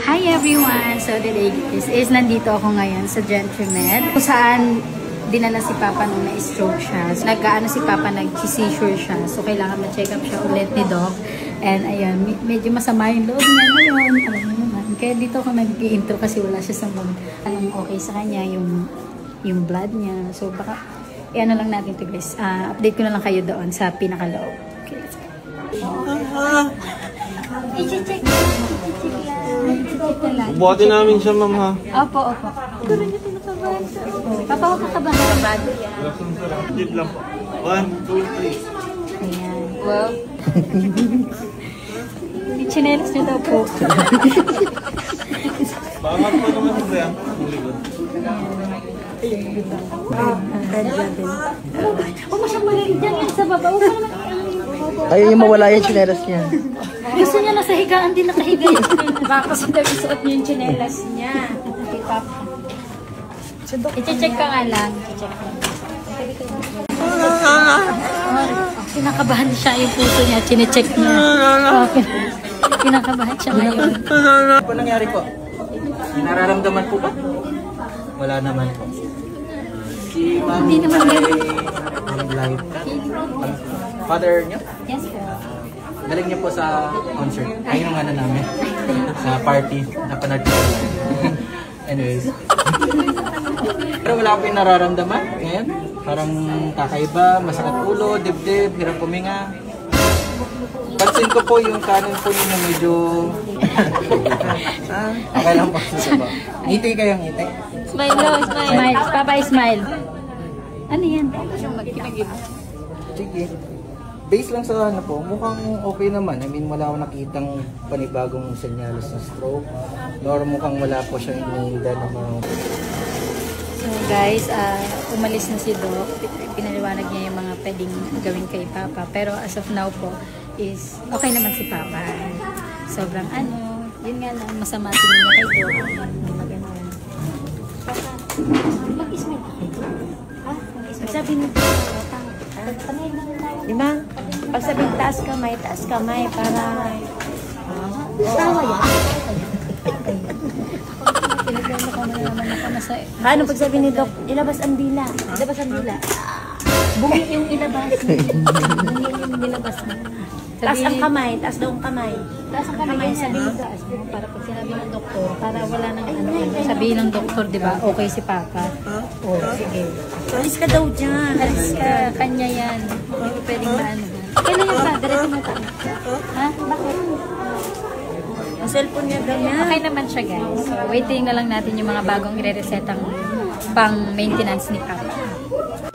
Hi everyone! So today is nandito ako ngayon sa Gentrimed kung saan dinala si Papa nung na-stroke siya. So, nagkaano si Papa, nag-seizure siya. So kailangan ma-check up siya ulit ni Doc. And ayun, medyo masama yung loob niya ngayon. Alam mo naman. Kaya dito ako nag-i-intro kasi wala siya sa mood. Anong okay sa kanya, yung blood niya. So baka, ano lang natin to guys. Update ko na lang kayo doon sa pinakaloob. Okay, let's go. I-check lang. Buhatin namin siya, ma'am, ha? Opo. Ito rin yung tinakabahan siya. Papa, ako kakabahan. Dito lang po. 1, 2, 3. Ayan. Wow. Chinelas niyo daw po. Bangat po naman ito yan. Red label. Oh, masyang maliit yan sa baba. Ayaw niya mawala yung chinelas niya. Gusto niya nasa higaan din nakahiga yung chinelas. Baka kasi daw isuot niya yung chinelas niya. I-check ka nga lang. Kinakabahan siya yung puso niya. Chine-check niya. Kinakabahan siya ngayon. Ano po nangyari po? Nararamdaman po ba? Wala naman po. Si Ma'am Hindi naman meron. live ka? Father niyo? Yes, po. Galing niyo po sa concert. Ayun ang ano namin. Sa party. Napanood ko. Anyways. Pero wala ko yung nararamdaman ngayon. Parang kakaiba, masakit ulo, dibdib, hirap puminga. Pansin ko po yung kanan po ninyo medyo... Okay lang po. Ngiti kayong ngiti. Smile, smile. Papa, smile. Ano yan? Sige. Based lang sa ano po, mukhang okay naman. I mean, wala akong nakitang panibagong senyales ng stroke. Nor mukhang wala po siyang iniinda ng mga... So guys, umalis na si Doc. Pinaliwanag niya yung mga pwedeng gawin kay Papa. Pero as of now po, is okay naman si Papa. Sobrang yun nga lang, masama tingin niya kay Doc. Maganda. Papa, mag-ismile ka kayo. Sabi niyo, panay lang tayo. Diba? Pag sabing taas kamay para... Tawa yan. Pinagano ko na naman ako na sa... Paano pag sabi ni Doc, ilabas ang dila. Ilabas ang dila. Bungi yung ilabas. Bungi yung nilabas mo. Taas ang kamay. Taas daw ang kamay. Taas ang kamay. Sabihin taas. Para pag sinabi ng doktor, para wala nang sabihin ng doktor, di ba? Okay si Papa. Oh, sige. Alis ka daw dyan. Alis ka. Kanya yan. Hindi ko pwedeng maano. Kailan yung brother? Ito mo tayo. Ha? Bakit? Ang cellphone niya ganyan. Okay naman siya guys. So, waiting na lang natin yung mga bagong i-resetang pang maintenance ni Papa.